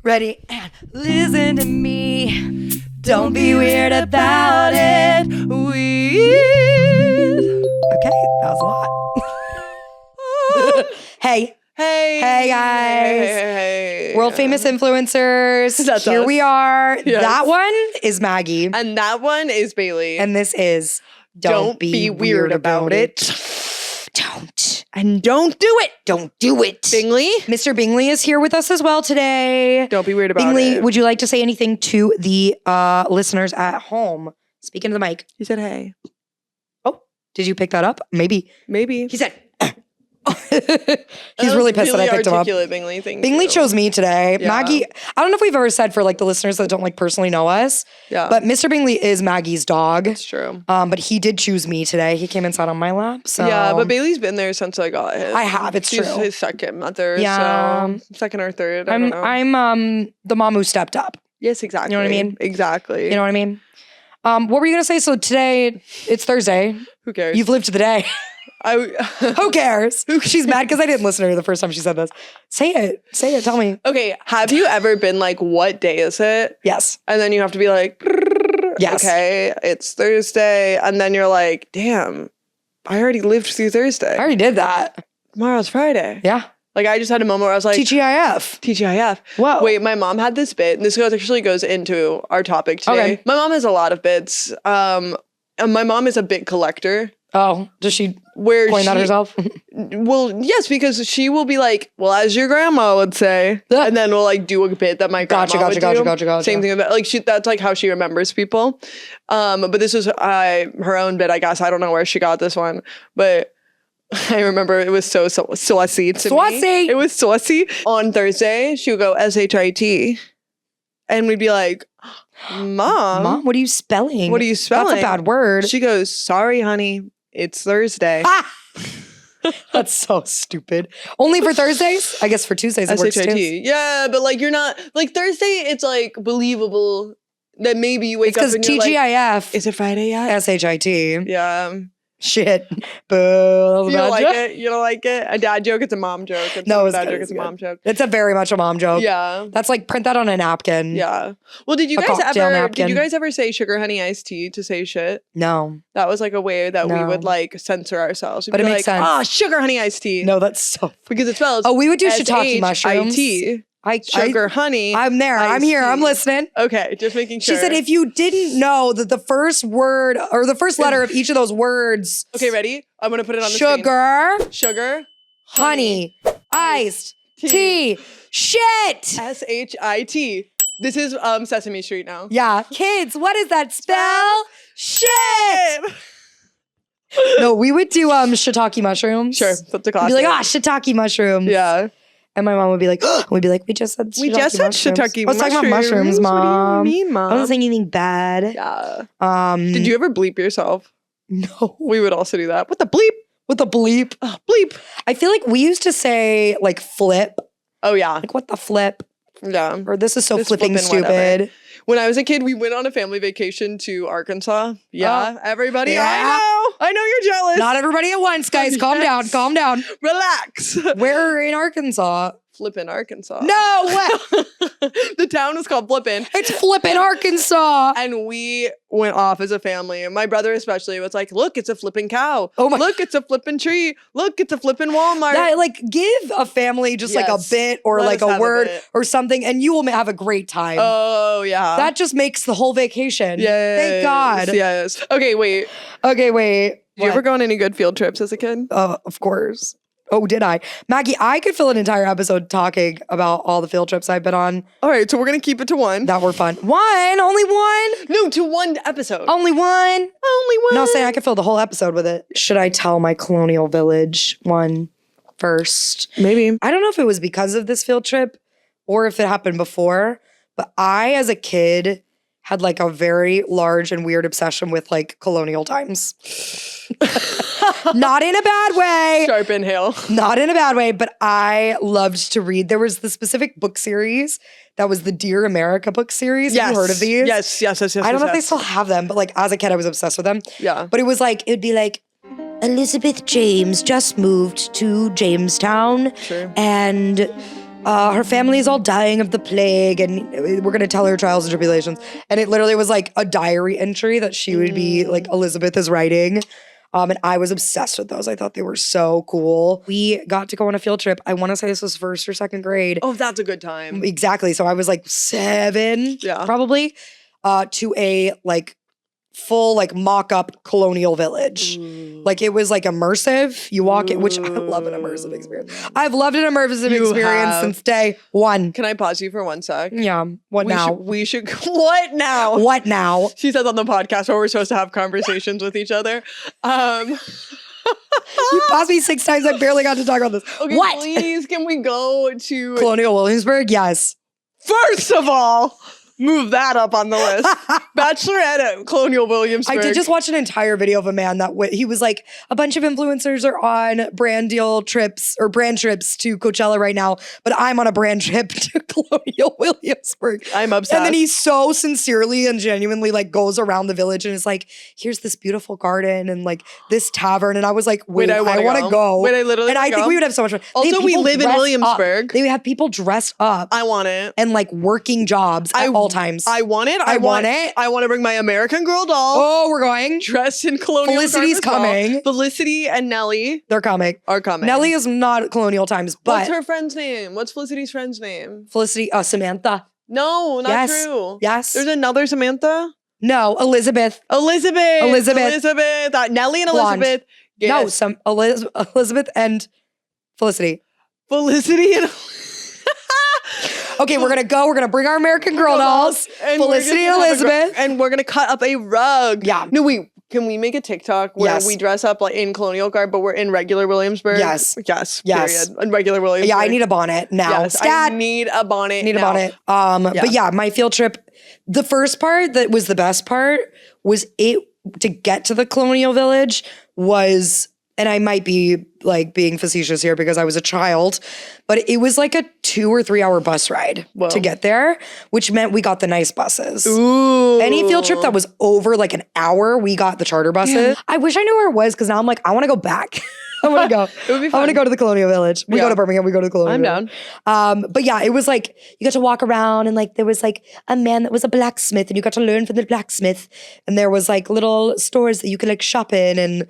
Ready? And listen to me. Don't be weird about it. Weird. Okay, that was a lot. Hey. Hey, guys. Hey. World famous influencers. That's Here us. we are. Yes. That one is Maggie. And that one is Bailey. And this is Don't Be Weird About It. Don't. And don't do it. Don't do it. Bingley. Mr. Bingley is here with us as well today. Don't be weird about Bingley, it. would you like to say anything to the listeners at home? Speaking to the mic. He said, hey. Oh, did you pick that up? Maybe. Maybe. He said, he's really pissed that I picked him up. Bingley, thank Bingley you. chose me today. Yeah. Maggie, I don't know if we've ever said for like the listeners that don't like personally know us, Yeah. but Mr. Bingley is Maggie's dog. It's true. But he did choose me today. He came and sat on my lap. So Yeah, but Bailey's been there since I got his. I have, it's She's true. his second mother. Yeah. So second or third. I don't know. I'm the mom who stepped up. Yes, exactly. You know what I mean? Exactly. You know what I mean? What were you gonna say? So today, it's Thursday. Who cares? You've lived the day. Who cares? She's mad because I didn't listen to her the first time she said this. Say it. Say it. Tell me. Okay, have you ever been like, what day is it? Yes. And then you have to be like, Yes. okay, it's Thursday. And then you're like, damn, I already lived through Thursday. I already did that. Tomorrow's Friday. Yeah. Like, I just had a moment where I was like, TGIF. TGIF. Whoa. Wait, my mom had this bit, and this actually goes into our topic today. Okay. My mom has a lot of bits. And my mom is a bit collector. Oh, does she Where point that herself? Well, yes, because she will be like, well, as your grandma would say, and then we'll like do a bit that my grandma would do. Gotcha. Same thing about like that's like how she remembers people. But this was her own bit, I guess. I don't know where she got this one, but I remember it was so saucy to me. It was saucy. On Thursday, she would go SHIT, and we'd be like, Mom, what are you spelling? What are you spelling? That's a bad word. She goes, sorry, honey, it's Thursday. That's so stupid. Only for Thursdays? I guess for Tuesdays it works too. SHIT. Yeah, but like you're not like Thursday. It's like believable that maybe you wake up and you're TGIF. like, is it Friday yet? SHIT. Yeah. Shit. Boo. You don't like it? You don't like it? A dad joke? It's a mom joke. It's No, not a it's dad good, joke. it's It's a mom joke. It's a very much a mom joke. Yeah. That's like print that on a napkin. Yeah. Well, did you A guys cocktail ever? napkin. Did you guys ever say sugar honey iced tea to say shit? No. That was like a way that we No. would like censor ourselves. We'd But be it makes like, sense. Ah, sugar honey iced tea. No, that's so. Because it spells. Oh, we would do shiitake mushrooms. SHIT. Sugar honey. I'm there. I'm iced here. I'm tea. listening. Okay, just making sure. She said if you didn't know that the first word or the first letter of each of those words. Okay, ready? I'm gonna put it on the screen. Sugar, Sugar, honey, iced tea, shit. SHIT. This is Sesame Street now. Yeah. Kids, what does that spell? Shit. No, we would do shiitake mushrooms. Sure, that's a We'd classic. be like, shiitake mushrooms. Yeah. And my mom would be like, we'd be like, we just said We just said mushrooms. shiitake I was talking about mushrooms, mushrooms. Mom. What do you mean, Mom? I wasn't saying anything bad. Yeah. Did you ever bleep yourself? No. We would also do that. What the bleep? With the bleep. Bleep. I feel like we used to say like flip. Oh, yeah. Like, what the flip? Yeah. Or this is so This flipping flippin' stupid. whatever. When I was a kid, we went on a family vacation to Arkansas. Yeah. Everybody. Yeah. I know you're jealous. Not everybody at once, guys. Calm down. Calm down. Relax. Where in Arkansas? Flippin' Arkansas. No way. The town is called Flippin'. It's flippin' Arkansas. And we went off as a family. And my brother especially was like, look, it's a flippin' cow. Oh my- Look, it's a flippin' tree. Look, it's a flippin' Walmart. That, like, give a family just like a Yes. bit or Let like us a have a word bit. or something, and you will have a great time. Oh, yeah. That just makes the whole vacation. Yes. Thank God. Yes. Okay, wait. Okay, wait. Did you ever go on any good field trips as a kid? Of course. Oh, did I? Maggie, I could fill an entire episode talking about all the field trips I've been on All right, so we're going to keep it to one. that were fun. One? Only one? No, to one episode. Only one? Only one. No, saying I could fill the whole episode with it. Should I tell my Colonial Village one first? Maybe. I don't know if it was because of this field trip or if it happened before, but I, as a kid, had like a very large and weird obsession with like colonial times. Not in a bad way. Sharp inhale. Not in a bad way, but I loved to read. There was the specific book series that was the Dear America book series. Have you heard of these? Yes. I don't know if they still have them, but like as a kid, I was obsessed with them. Yeah. But it was like, it'd be like, Elizabeth James just moved to Jamestown. Sure. And her family is all dying of the plague, and we're going to tell her trials and tribulations. And it literally was like a diary entry that she would be like, Elizabeth is writing. And I was obsessed with those. I thought they were so cool. We got to go on a field trip. I want to say this was 1st or 2nd grade. Oh, that's a good time. Exactly. So I was like 7, probably, to a like full like mock-up colonial village. Like it was like immersive. You walk in, which I love an immersive experience. I've loved an immersive experience since day 1. Can I pause you for 1 sec? Yeah. What now? What now? What now? She says on the podcast where we're supposed to have conversations with each other. You paused me 6 times. I barely got to talk about this. Okay, what? Please, can we go to Colonial Williamsburg? Yes. First of all, move that up on the list. Bachelorette at Colonial Williamsburg. I did just watch an entire video of a man that he was like, a bunch of influencers are on brand trips to Coachella right now, but I'm on a brand trip to Colonial Williamsburg. I'm obsessed. And then he so sincerely and genuinely like goes around the village and is like, here's this beautiful garden and like this tavern. And I was like, wait, I want to go. Wait, I literally And I think we would have so much fun. Also, we live in Williamsburg. They have people dressed up. I want it. And like working jobs at all times. I want it. I want it. I want to bring my American Girl doll. Oh, we're going. Dressed in colonial. Felicity's coming. Felicity and Nellie. They're coming. Are coming. Nellie is not colonial times, but what's her friend's name? What's Felicity's friend's name? Felicity, Samantha. No, not true. Yes. There's another Samantha? No, Elizabeth. Nellie and Blonde. Elizabeth. No, Elizabeth and Felicity. Felicity and Okay, we're gonna bring our American Girl dolls, and Felicity and Elizabeth, and we're gonna cut up a rug. Yeah. No, can we make a TikTok where we dress up like in colonial garb, but we're in regular Williamsburg? Yes. Period. In regular Williamsburg. Yeah, I need a bonnet now. Yes, I need a bonnet. A bonnet. But yeah, my field trip. The first part that was the best part was to get to the colonial village was. And I might be like being facetious here because I was a child, but it was like a 2 or 3 hour bus ride to get there, which meant we got the nice buses. Ooh. Any field trip that was over like an hour, we got the charter buses. Yeah. I wish I knew where it was because now I'm like, I want to go back. I want to go. It would be fun. I want to go to the Colonial Village. We go to Birmingham. We go to the Colonial Village. I'm down. But yeah, it was like you got to walk around and like there was like a man that was a blacksmith and you got to learn from the blacksmith. And there was like little stores that you could like shop in. And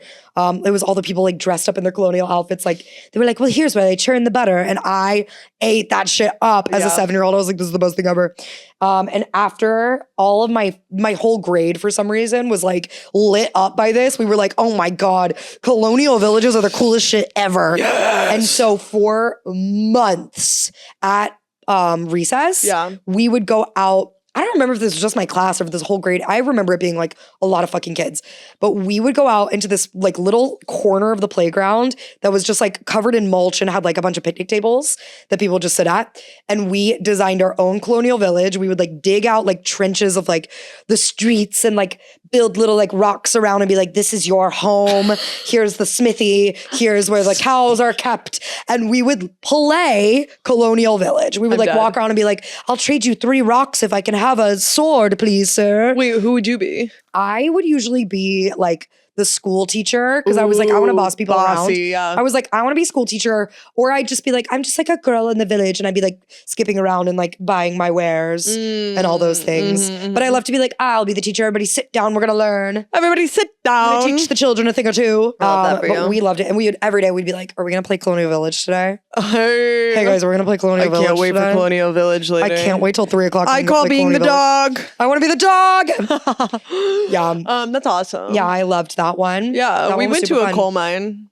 it was all the people like dressed up in their colonial outfits. Like they were like, well, here's where they churn the butter. And I ate that shit up as a 7-year-old. I was like, this is the best thing ever. And after all of my whole grade for some reason was like lit up by this, we were like, oh my God, colonial villages are the coolest shit ever. Yes. And so for months at recess, we would go out. I don't remember if this was just my class or if this whole grade. I remember it being like a lot of fucking kids. But we would go out into this like little corner of the playground that was just like covered in mulch and had like a bunch of picnic tables that people just sit at. And we designed our own colonial village. We would like dig out like trenches of like the streets and like build little like rocks around and be like, this is your home. Here's the smithy. Here's where the cows are kept. And we would play colonial village. We would walk around and be like, I'll trade you 3 rocks if I can have a sword, please, sir. Wait, who would you be? I would usually be like the school teacher because I was like, I want to boss people around. I was like, I want to be school teacher, or I'd just be like, I'm just like a girl in the village, and I'd be like skipping around and like buying my wares and all those things. But I love to be like, I'll be the teacher. Everybody sit down. We're gonna learn. Everybody sit down. I'm gonna teach the children a thing or two. I love that for you. But we loved it, and we would every day we'd be like, are we gonna play Colonial Village today? Hey guys, we're gonna play Colonial Village. I can't wait today. for Colonial Village later. I can't wait till 3 o'clock. I call being the dog. I want to be the dog. Yeah. That's awesome. Yeah, I loved that one. Yeah, that we one was went to super a fun. coal mine.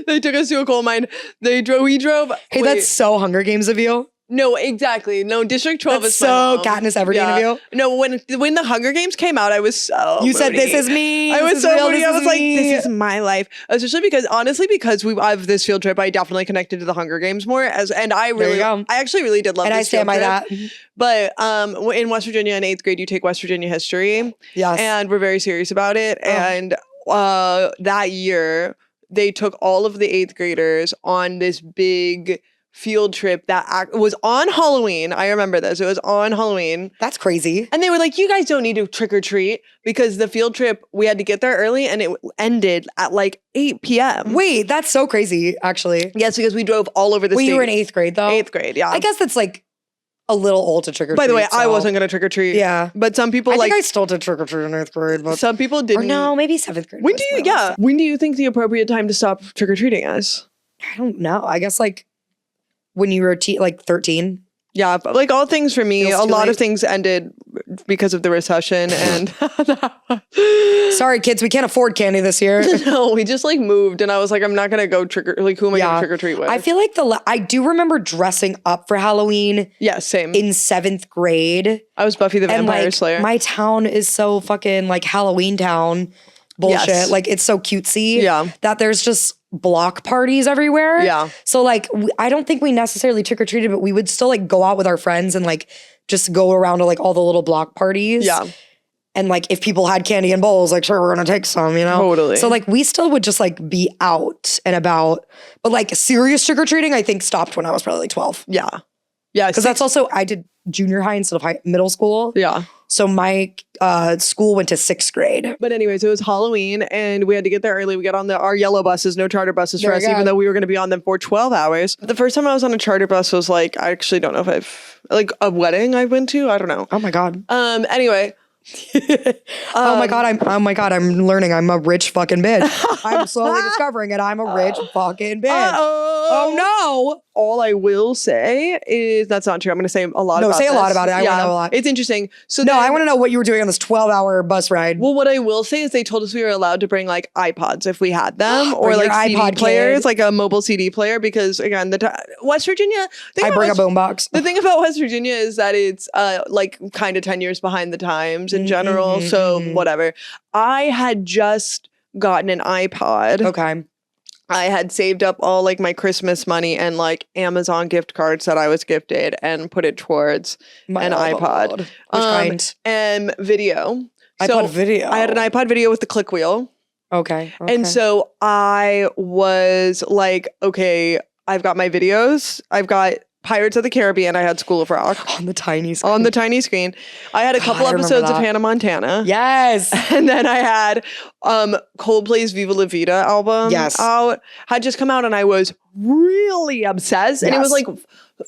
They took us to a coal mine. We drove. Hey, that's so Hunger Games of you. No, exactly. No, District 12 that's is so Katniss Everdeen of you. No, when the Hunger Games came out, I was so You said, this is me. I was so moody. I was like, me. this is my life. Especially because, honestly, because I have this field trip, I definitely connected to the Hunger Games more. I actually really did love and this I stand by trip. that. But in West Virginia in 8th grade, you take West Virginia history. Yes. And we're very serious about it. Oh. And that year, they took all of the 8th graders on this big field trip that was on Halloween. I remember this. It was on Halloween. That's crazy. And they were like, you guys don't need to trick or treat because the field trip, we had to get there early and it ended at like 8 p.m. Wait, that's so crazy, actually. Yes, because we drove all over the state. You were in 8th grade, though? 8th grade, yeah. I guess that's like a little old to trick or treat. By the way, I wasn't going to trick or treat. Yeah. But some people I like... think I still did trick or treat in 8th grade. But some people didn't. Or no, maybe 7th grade. When do you think the appropriate time to stop trick or treating is? I don't know. I guess like when you were like 13. Yeah, but like all things for me, a lot of things ended because of the recession and sorry kids, we can't afford candy this year. No, we just like moved and I was like, I'm not gonna go who am I gonna trick or treat with? I feel like I do remember dressing up for Halloween. Yeah, same. In 7th grade. I was Buffy the Vampire Slayer. My town is so fucking like Halloween town bullshit. Yes. Like it's so cutesy that there's just block parties everywhere. Yeah. So like I don't think we necessarily trick or treated, but we would still like go out with our friends and like just go around to like all the little block parties. Yeah. And like if people had candy and bowls, like sure, we're gonna take some, you know? Totally. So like we still would just like be out and about. But like serious trick or treating, I think stopped when I was probably like 12. Yeah. Yeah. Because that's also, I did junior high instead of middle school. Yeah. So my school went to 6th grade. But anyways, it was Halloween and we had to get there early. We got on our yellow buses, no charter buses for us, even though we were going to be on them for 12 hours. The first time I was on a charter bus was like, I actually don't know if I've, like a wedding I went to. I don't know. Oh my God. Anyway. Oh my God, I'm learning I'm a rich fucking bitch. I'm slowly discovering it. I'm a rich fucking bitch. Oh no. All I will say is that's not true. I'm going to say a lot about it. No, say a lot about it. I want to know a lot. It's interesting. So no, I want to know what you were doing on this 12-hour bus ride. Well, what I will say is they told us we were allowed to bring like iPods if we had them or like CD iPod players, like a mobile CD player because again, West Virginia. I bring a boombox. The thing about West Virginia is that it's like kind of 10 years behind the times in general. So whatever. I had just gotten an iPod. Okay. I had saved up all like my Christmas money and like Amazon gift cards that I was gifted and put it towards an iPod. Which kind? And video. iPod video. I had an iPod video with the click wheel. Okay. And so I was like, okay, I've got my videos. I've got Pirates of the Caribbean. I had School of Rock. On the tiny screen. On the tiny screen. I had a couple episodes of Hannah Montana. Yes. And then I had Coldplay's Viva La Vida album out. Had just come out and I was really obsessed. And it was like,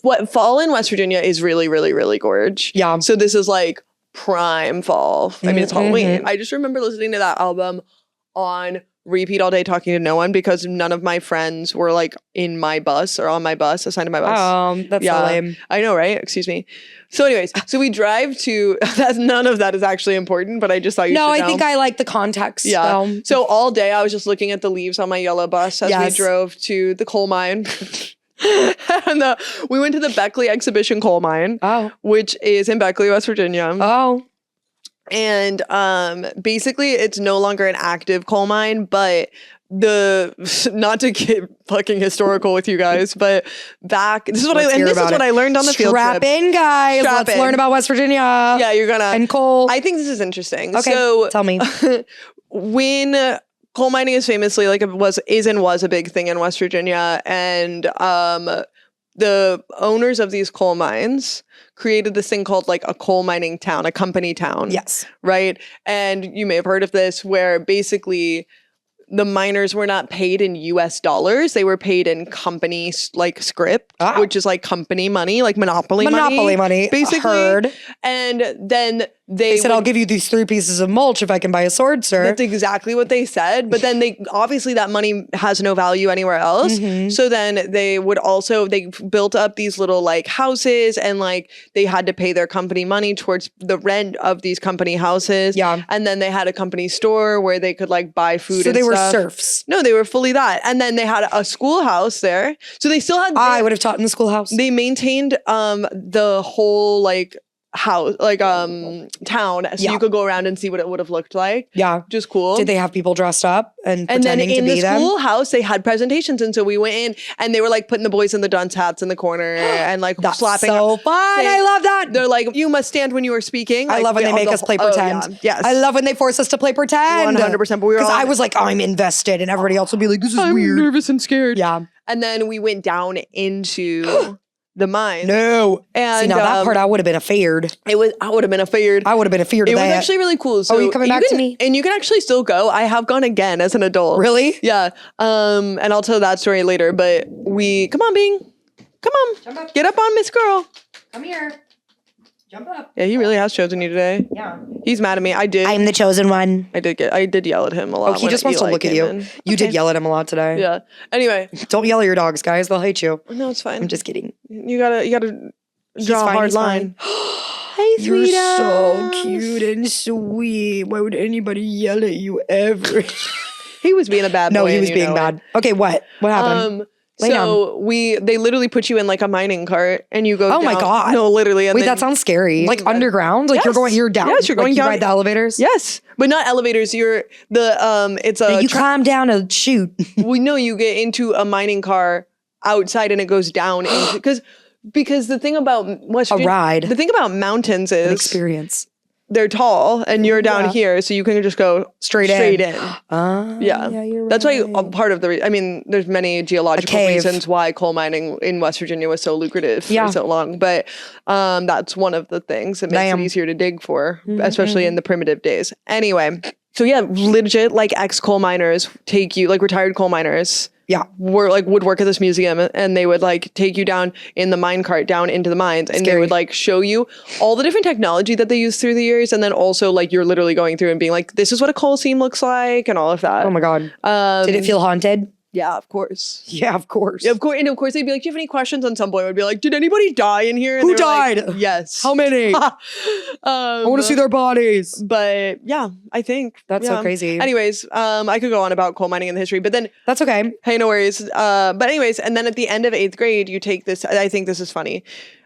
what fall in West Virginia is really, really, really gorge. Yeah. So this is like prime fall. I mean, it's Halloween. I just remember listening to that album on repeat all day, talking to no one because none of my friends were like in my bus or on my bus, assigned to my bus. That's so lame. I know, right? Excuse me. So anyways, so we drive to, none of that is actually important, but I just thought you should know. No, I think I like the context. Yeah. So all day I was just looking at the leaves on my yellow bus as we drove to the coal mine. And we went to the Beckley Exhibition Coal Mine, which is in Beckley, West Virginia. And basically it's no longer an active coal mine, but not to get fucking historical with you guys, but this is what I learned on the field trip. Strap in, guys. Let's learn about West Virginia. Yeah, you're gonna. And coal. I think this is interesting. Okay, so tell me. When coal mining is famously was a big thing in West Virginia, and the owners of these coal mines created this thing called like a coal mining town, a company town. Yes. Right? And you may have heard of this, where basically the miners were not paid in US dollars. They were paid in company like script, which is like company money, like monopoly money. Basically. Heard. And then they said, I'll give you these 3 pieces of mulch if I can buy a sword, sir. That's exactly what they said. But then obviously that money has no value anywhere else. So then they built up these little like houses, and like they had to pay their company money towards the rent of these company houses. Yeah. And then they had a company store where they could like buy food so and they stuff. were serfs. No, they were fully that. And then they had a schoolhouse there. So they still had... I would have taught in the schoolhouse. They maintained the whole like house, like town, so you could go around and see what it would have looked like. Yeah, just cool. Did they have people dressed up and pretending then to be them? In the schoolhouse, they had presentations, and so we went in, and they were like putting the boys in the dunce hats in the corner and like That's slapping. So fun! I love that. They're like, you must stand when you are speaking. I love when they make us play pretend. Oh, yeah. Yes, I love when they force us to play pretend. 100%. But we were because I was like, I'm invested, and everybody else would be like, this is weird. I'm nervous and scared. Yeah, and then we went down into the mine. No. And see, now that part I would have been afeared. I would have been afeared. I would have been afeared. It was actually really cool. So are you coming back to me? And you can actually still go. I have gone again as an adult. Really? Yeah. And I'll tell that story later. But come on, Bing. Come on. Jump up. Get up on Miss Girl. Come here. Jump up. Yeah, he really has chosen you today. Yeah. He's mad at me. I am the chosen one. I did yell at him a lot. Oh, he just wants to look at you. You did yell at him a lot today. Yeah. Anyway. Don't yell at your dogs, guys. They'll hate you. No, it's fine. I'm just kidding. You gotta draw a hard line. Hey, You're sweetheart. so cute and sweet. Why would anybody yell at you ever? He was being a bad boy. No, he was being bad. Okay, what? What happened? They literally put you in like a mining cart and you go down. Oh my God. No, literally. Wait, that sounds scary. Like underground? Like yes. you're down. Yes, you're going down. down. You ride the elevators? Yes. But not elevators. It's a. You climb down a chute. We know you get into a mining car outside and it goes down into, because the thing about West Virginia, ride. The thing about mountains is an experience. They're tall and you're down here, so you can just go straight in. Yeah, you're that's right. why part of the. There's many geological reasons why coal mining in West Virginia was so lucrative for so long, but that's one of the things that makes it easier to dig for, especially in the primitive days. Anyway, so yeah, legit like ex-coal miners take you, like retired coal miners. Yeah, would work at this museum, and they would like take you down in the mine cart down into the mines, and they would like show you all the different technology that they used through the years, and then also like you're literally going through and being like, this is what a coal seam looks like, and all of that. Oh my God! Did it feel haunted? Yeah, of course. Yeah, of course. Yeah, of course. And of course, they'd be like, do you have any questions? And some boy would be like, did anybody die in here? And who died? Like, yes. How many? I want to see their bodies. But yeah, I think. That's so crazy. Anyways, I could go on about coal mining and the history, but then. That's okay. Hey, no worries. But anyways, and then at the end of 8th grade, you take this. I think this is funny.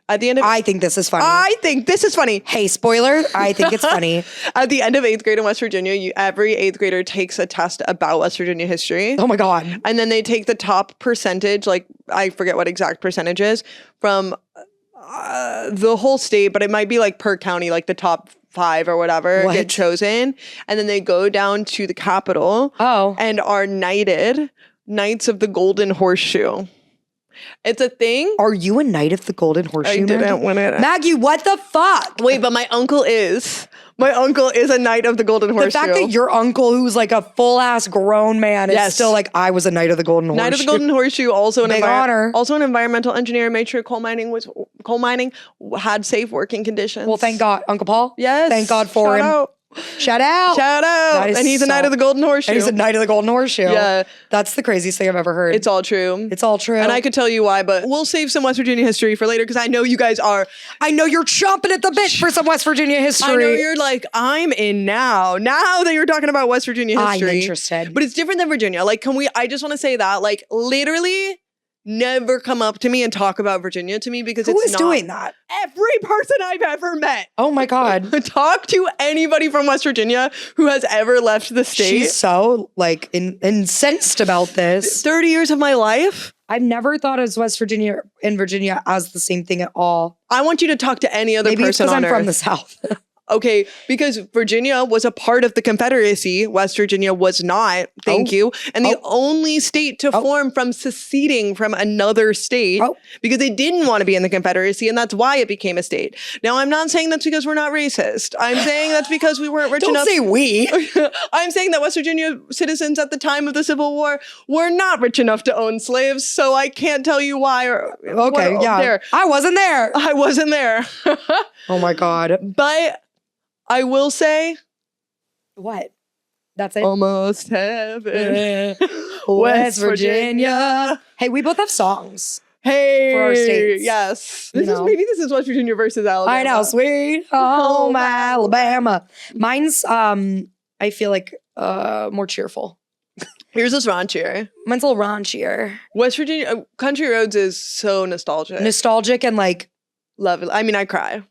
At the end of, I think this is funny. I think this is funny. Hey, spoiler, I think it's funny. At the end of 8th grade in West Virginia, every 8th grader takes a test about West Virginia history. Oh my God. And then they take the top percentage, like I forget what exact percentage is, from the whole state, but it might be like per county, like the top 5 or whatever get chosen. And then they go down to the Capitol and are knighted Knights of the Golden Horseshoe. It's a thing. Are you a Knight of the Golden Horseshoe? I didn't win it. Maggie, what the fuck? Wait, but my uncle is. My uncle is a Knight of the Golden Horseshoe. The fact that your uncle, who's like a full-ass grown man, is still like, I was a Knight of the Golden Horseshoe. Knight of the Golden Horseshoe, also Big honor. Also an environmental engineer, made sure coal mining had safe working conditions. Well, thank God. Uncle Paul? Yes. Thank God for him. Out. Shout out. Shout out. And he's a Knight of the Golden Horseshoe. And he's a Knight of the Golden Horseshoe. Yeah. That's the craziest thing I've ever heard. It's all true. It's all true. And I could tell you why, but we'll save some West Virginia history for later because I know you guys are. I know you're chomping at the bit for some West Virginia history. I know you're like, I'm in now. Now that you're talking about West Virginia history. I'm interested. But it's different than Virginia. Like, I just want to say that, like, literally never come up to me and talk about Virginia to me because Who is doing that? Every person I've ever met. Oh my God. Talk to anybody from West Virginia who has ever left the state. She's so like incensed about this. 30 years of my life. I've never thought of West Virginia and Virginia as the same thing at all. I want you to talk to any other Maybe person on I'm Earth. from the South. Okay, because Virginia was a part of the Confederacy. West Virginia was not. Thank you. And the only state to form from seceding from another state because they didn't want to be in the Confederacy, and that's why it became a state. Now, I'm not saying that's because we're not racist. I'm saying that's because we weren't rich enough. Don't say we. I'm saying that West Virginia citizens at the time of the Civil War were not rich enough to own slaves, so I can't tell you why. I wasn't there. I wasn't there. Oh my God. But I will say. What? That's it? Almost heaven. West Virginia. Hey, we both have songs. Hey. For our states. Yes. Maybe this is West Virginia versus Alabama. I know. Sweet home Alabama. Mine's, I feel like, more cheerful. Here's this raunchier. Mine's a little raunchier. West Virginia, Country Roads is so nostalgic. Nostalgic and like. Love it. I mean, I cry.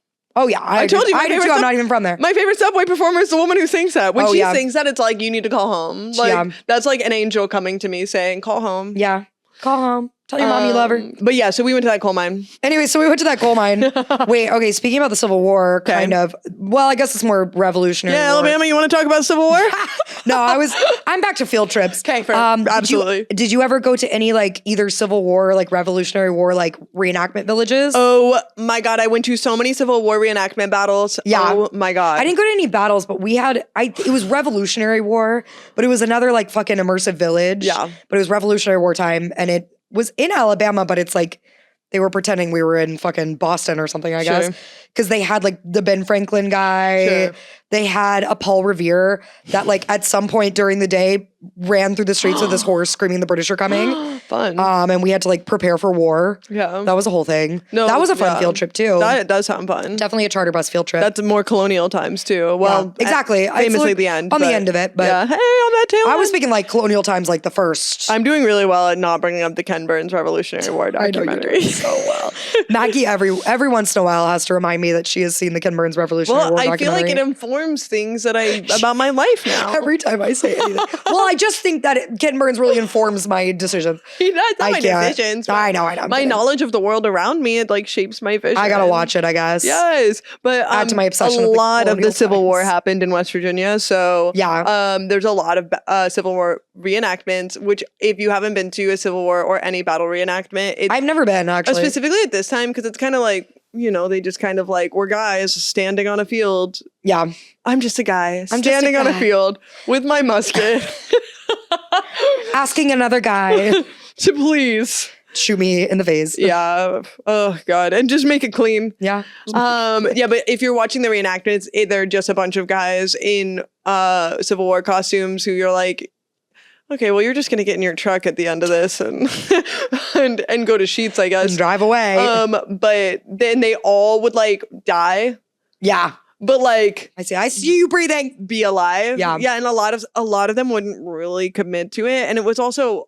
Oh yeah, I told you. I do too. I'm not even from there. My favorite Subway performer is the woman who sings that. When she sings that, it's like, you need to call home. Like that's like an angel coming to me saying, call home. Yeah, call home. Tell your mom you love her. But yeah, so we went to that coal mine. Anyway, so we went to that coal mine. Wait, okay, speaking about the Civil War, kind of. Well, I guess it's more revolutionary. Yeah, war. Alabama, you want to talk about Civil War? No, I'm back to field trips. Okay, absolutely. Did you ever go to any like either Civil War or like Revolutionary War like reenactment villages? Oh my God, I went to so many Civil War reenactment battles. Yeah. Oh my God. I didn't go to any battles, but we had, it was Revolutionary War, but it was another like fucking immersive village. Yeah. But it was Revolutionary War time and it was in Alabama, but it's like they were pretending we were in fucking Boston or something, I guess. Because they had like the Ben Franklin guy. Sure. They had a Paul Revere that like at some point during the day ran through the streets with his horse screaming the British are coming. Fun. And we had to like prepare for war. Yeah. That was a whole thing. No, that was a fun field trip too. That does sound fun. Definitely a charter bus field trip. That's more colonial times too. Well, exactly. Famously the end. On the end of it. But yeah. Hey, on that tail I was speaking like colonial times, like the first. I'm doing really well at not bringing up the Ken Burns Revolutionary War documentary. I know you're doing so well. Maggie, every once in a while, has to remind me that she has seen the Ken Burns Revolutionary War documentary. I feel like it informs things that about my life now. Every time I say anything. Well, I just think that Ken Burns really informs my decisions. Not my decisions. I know. My knowledge of the world around me, it like shapes my vision. I gotta watch it, I guess. Yes. But add to my obsession. A lot of the Civil War happened in West Virginia. So there's a lot of Civil War reenactments, which if you haven't been to a Civil War or any battle reenactment, I've never been actually. Specifically at this time, because it's kind of like, they just kind of like, we're guys standing on a field. Yeah. I'm just a guy standing on a field with my musket. Asking another guy to please shoot me in the face. Yeah. Oh God. And just make it clean. Yeah. Yeah. But if you're watching the reenactments, they're just a bunch of guys in Civil War costumes who you're like, okay, well, you're just gonna get in your truck at the end of this and and go to Sheets, I guess. And drive away. But then they all would like die. Yeah. But like, I see you breathing. Be alive. Yeah. Yeah. And a lot of them wouldn't really commit to it. And it was also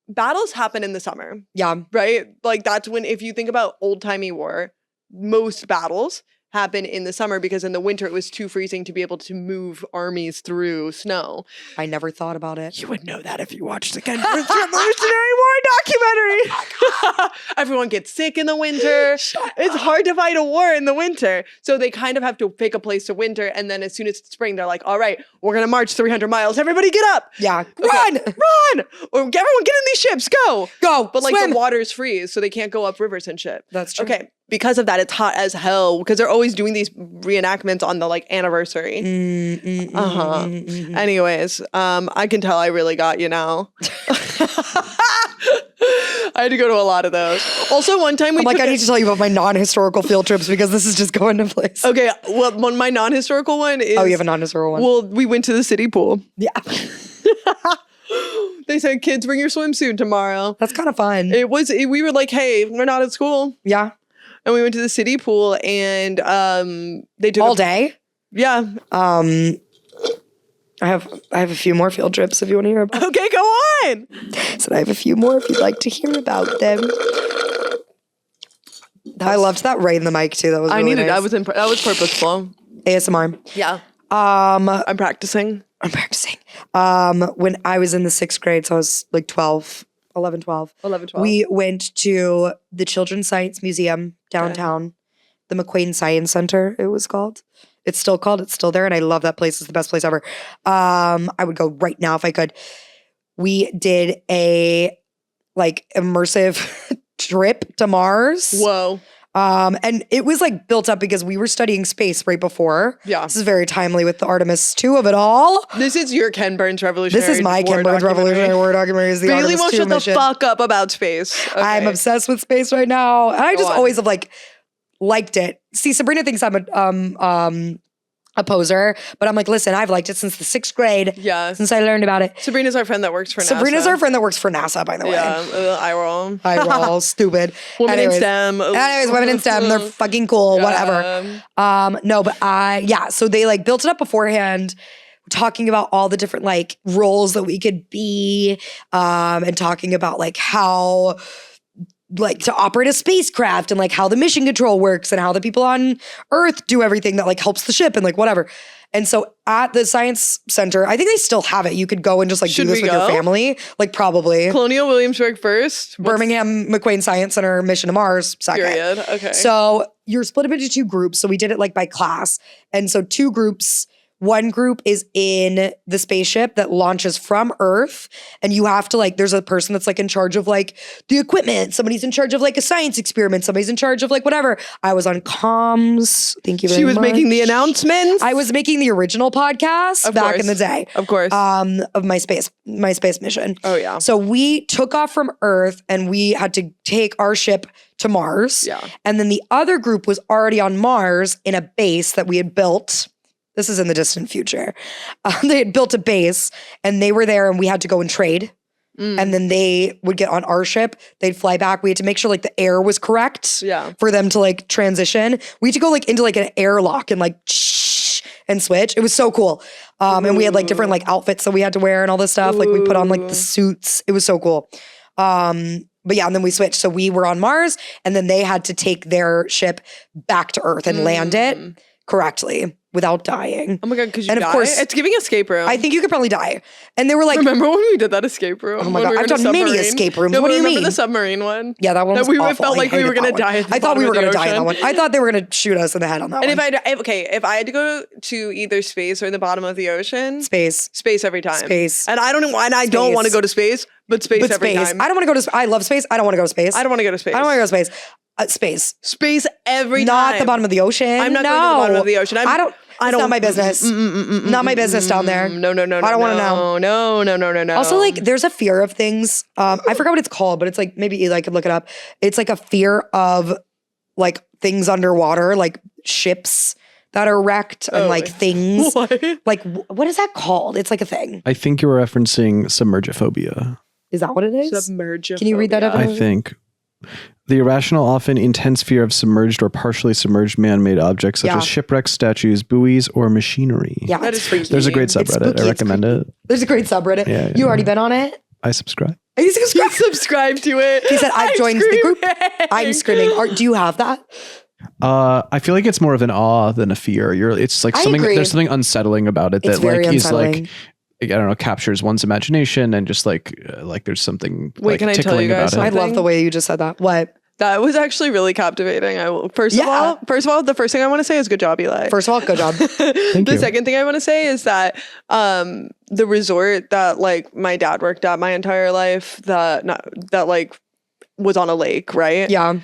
battles happen in the summer. Yeah. Right? Like that's when, if you think about old-timey war, most battles happen in the summer because in the winter it was too freezing to be able to move armies through snow. I never thought about it. You would know that if you watched the Ken Burns Revolutionary War documentary. Everyone gets sick in the winter. It's hard to fight a war in the winter. So they kind of have to pick a place to winter. And then as soon as it's spring, they're like, all right, we're going to march 300 miles. Everybody get up. Yeah. Okay. Run. Or everyone get in these ships. Go. But like swim. The waters freeze, so they can't go up rivers and shit. That's true. Okay. Because of that, it's hot as hell because they're always doing these reenactments on the like anniversary. Anyways, I can tell I really got you now. I had to go to a lot of those. Also, one time I need to tell you about my non-historical field trips because this is just going to place. Okay, well, my non-historical one is... Oh, you have a non-historical one? Well, we went to the city pool. Yeah. They said, kids, bring your swimsuit tomorrow. That's kind of fun. We were like, hey, we're not at school. Yeah. And we went to the city pool and they took all day. Yeah. I have a few more field trips if you want to hear about them. Okay, go on. So I have a few more if you'd like to hear about them. I loved that right in the mic too. That was really nice. That was purposeful. ASMR. Yeah. I'm practicing. When I was in the 6th grade, so I was like 11, 12. We went to the Children's Science Museum downtown, the McQuain Science Center, it was called. It's still called. It's still there. And I love that place. It's the best place ever. I would go right now if I could. We did a like immersive trip to Mars. Whoa. And it was like built up because we were studying space right before. Yeah. This is very timely with the Artemis 2 of it all. This is your Ken Burns Revolutionary War. This is my Ken Burns Revolutionary War documentary. Is the Bailey Artemis won't 2 shut mission. the fuck up about space. Okay. I'm obsessed with space right now. And I just always have like liked it. See, Sabrina thinks I'm a poser, but I'm like, listen, I've liked it since the 6th grade. Yeah. Since I learned about it. Sabrina's our friend that works for NASA. Sabrina's our friend that works for NASA, by the way. Yeah. I roll. I roll. Stupid. Women in STEM. Anyways, women in STEM. They're fucking cool. Whatever. No, but so they like built it up beforehand, talking about all the different like roles that we could be, and talking about like how like to operate a spacecraft and like how the mission control works and how the people on Earth do everything that like helps the ship and like whatever. And so at the science center, I think they still have it. You could go and just like do this with your family. Like probably. Colonial Williamsburg first. Birmingham McQueen Science Center, Mission to Mars second. Period. Okay. So you're split up into 2 groups. So we did it like by class. And so 2 groups. One group is in the spaceship that launches from Earth, and you have to like, there's a person that's like in charge of like the equipment. Somebody's in charge of like a science experiment. Somebody's in charge of like whatever. I was on comms. Thank you very much. She was making the announcements. I was making the original podcast back in the day. Of course. Of my space mission. Oh yeah. So we took off from Earth and we had to take our ship to Mars. Yeah. And then the other group was already on Mars in a base that we had built. This is in the distant future. They had built a base and they were there and we had to go and trade. And then they would get on our ship. They'd fly back. We had to make sure like the air was correct for them to like transition. We had to go like into like an airlock and like and switch. It was so cool. And we had like different like outfits that we had to wear and all this stuff. Like we put on like the suits. It was so cool. But yeah, and then we switched. So we were on Mars and then they had to take their ship back to Earth and land it correctly without dying. Oh my God, because you and die? Of course, it's giving escape room. I think you could probably die. And they were like— Remember when we did that escape room? Oh my God, I've done many escape rooms. No, what do you mean? Remember the submarine one? Yeah, that one was awful. It felt like we were going to die at the I thought we were going to die in that ocean. one. I thought they were going to shoot us in the head on that one. And if I had to go to either space or the bottom of the ocean— Space every time. Space. And I don't want to go to space, but space every time. I don't want to go to— I love space. I don't want to go to space. I don't want to go to space. I don't want to go to space. Space every time. Not the bottom of the ocean. I'm not going to the bottom of the ocean. It's not my business. Not my business down there. No. I don't want to know. No. Also, like, there's a fear of things. I forgot what it's called, but it's like, maybe Eli could look it up. It's like a fear of like things underwater, like ships that are wrecked and like things. What? Like, what is that called? It's like a thing. I think you were referencing submergiphobia. Is that what it is? Submergiphobia. Can you read that up? I think. The irrational, often intense fear of submerged or partially submerged man-made objects such as shipwrecks, statues, buoys, or machinery. Yeah, that is freaky. There's a great subreddit. I recommend it. There's a great subreddit. Yeah, you already been on it? I subscribe. You subscribe? You subscribe to it. He said, I've joined the group. I'm screaming. Do you have that? I feel like it's more of an awe than a fear. It's like something. There's something unsettling about it that like is like, I don't know, captures one's imagination and just like there's something. Wait, like can I tell tickling you guys about something? I love the way you just said that. What? That was actually really captivating. First of all, the first thing I want to say is good job, Eli. First of all, good job. Thank you. Second thing I want to say is that the resort that like my dad worked at my entire life that like was on a lake, right? Yeah.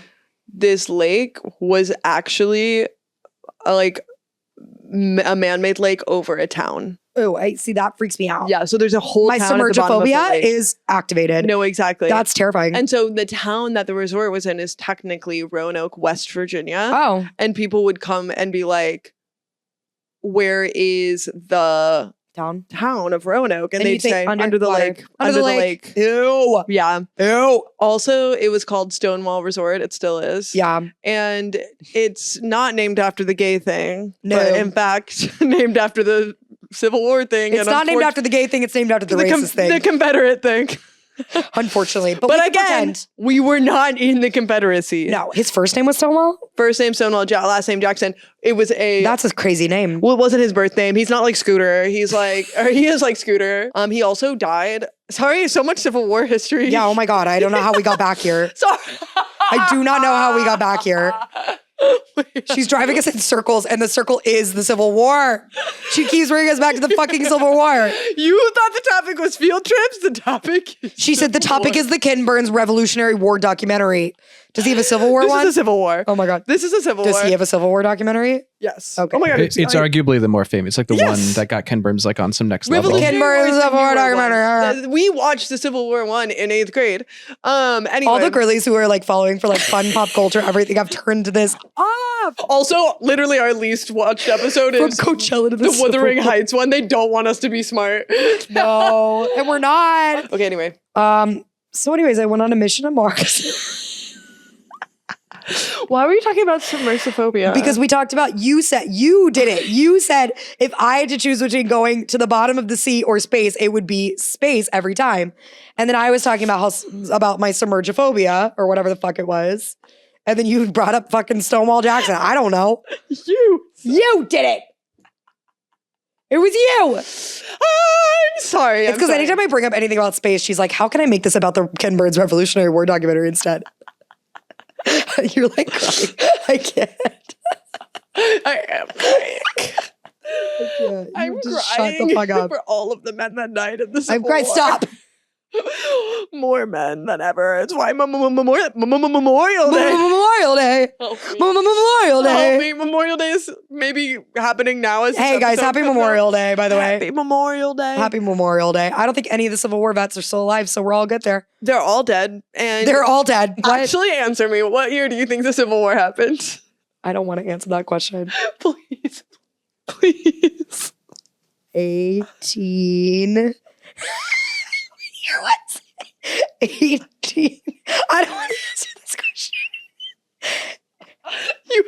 This lake was actually a man-made lake over a town. Oh, I see. That freaks me out. Yeah, so there's a whole My town at the bottom of the submergiphobia lake. is activated. No, exactly. That's terrifying. And so the town that the resort was in is technically Roanoke, West Virginia. Oh. And people would come and be like, where is the town of Roanoke? And they'd say, under the lake. Under the lake. Ew. Yeah. Ew. Also, it was called Stonewall Resort. It still is. Yeah. And it's not named after the gay thing. No. But in fact, named after the Civil War thing. It's not named after the gay thing. It's named after the racist thing. The Confederate thing. Unfortunately. But again, pretend. We were not in the Confederacy. No. His first name was Stonewall? First name Stonewall, last name Jackson. It was That's a crazy name. Well, it wasn't his birth name. He's not like Scooter. He's like, or he is like Scooter. He also died. Sorry, so much Civil War history. Yeah, oh my God. I don't know how we got back here. Sorry. I do not know how we got back here. She's driving us in circles, and the circle is the Civil War. She keeps bringing us back to the fucking Civil War. You thought the topic was field trips? The topic is She said the topic is the Ken Burns Revolutionary War documentary. Does he have a Civil War one? This is a Civil War. Oh my God. This is a Civil War. Does he have a Civil War documentary? Yes. Okay. Oh my God. It's arguably the more famous, like the one that got Ken Burns like on some next level. Ken Burns Civil War documentary. We watched the Civil War one in 8th grade. Anyway. All the girlies who are like following for like fun pop culture, everything, I've turned to this off. Also, literally our least watched episode From is Coachella to the Wuthering Heights one. They don't want us to be smart. No, and we're not. Okay, anyway. So anyways, I went on a mission to Mars. Why were you talking about submersiphobia? Because we talked about, you did it. You said if I had to choose between going to the bottom of the sea or space, it would be space every time. And then I was talking about about my submergiphobia or whatever the fuck it was. And then you brought up fucking Stonewall Jackson. I don't know. You did it. It was you. I'm sorry. It's because anytime I bring up anything about space, she's like, how can I make this about the Ken Burns Revolutionary War documentary instead? You're like crying. I can't. I am crying. I'm just crying. Shut the fuck up. For all of the men that died in the Civil I'm crying. War. Stop. More men than ever. It's why Memorial Day. Memorial Day. Memorial Day. Help me. Memorial Day is maybe happening now. Hey guys, happy Memorial Day, by the way. Happy Memorial Day. Happy Memorial Day. I don't think any of the Civil War vets are still alive, so we're all good there. They're all dead. And they're all dead. Actually, answer me. What year do you think the Civil War happened? I don't want to answer that question. Please. Please. 18. What? 18. I don't want to answer this question. You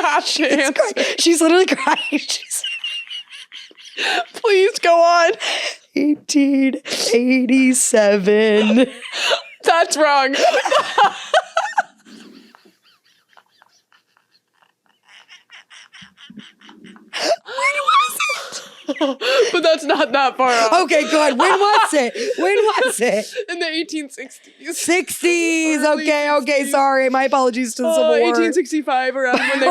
have to answer. She's literally crying. Please go on. 1887. That's wrong. When was it? But that's not that far off. Okay, good. When was it? When was it? In the 1860s. 60s. Okay. Sorry. My apologies to the Civil War. 1865, around when they